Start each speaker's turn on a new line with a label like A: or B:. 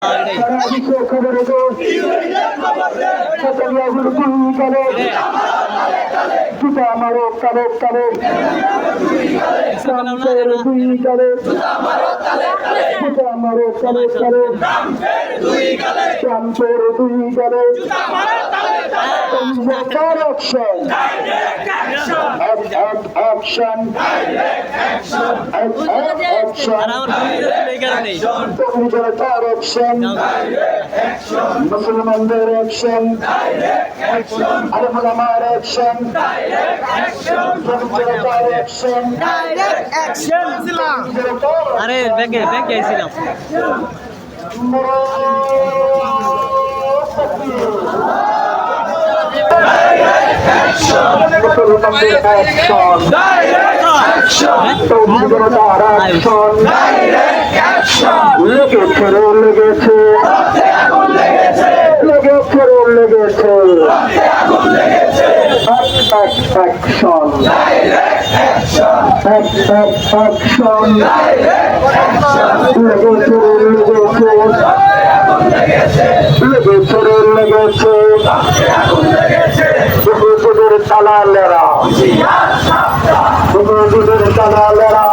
A: সারা বিশ্ব খবরে তো সকালিয়াগুলো দুই কালে জুতা মারো কালে কালে চামচের দুই কালে জুতা মারো কালে কালে চামচের দুই কালে Action! Action! মুসলমানদের অ্যাকশন আলমার অ্যাকশন
B: আরে ব্যাংকে আইছিলাম
A: মুসলমানদের অ্যাকশন তৌহিদের অ্যাকশন লেগেছে লেগেছে লেগেছে অ্যাকশন অ্যাকশন লেগেছে হুজুরের দালালেরা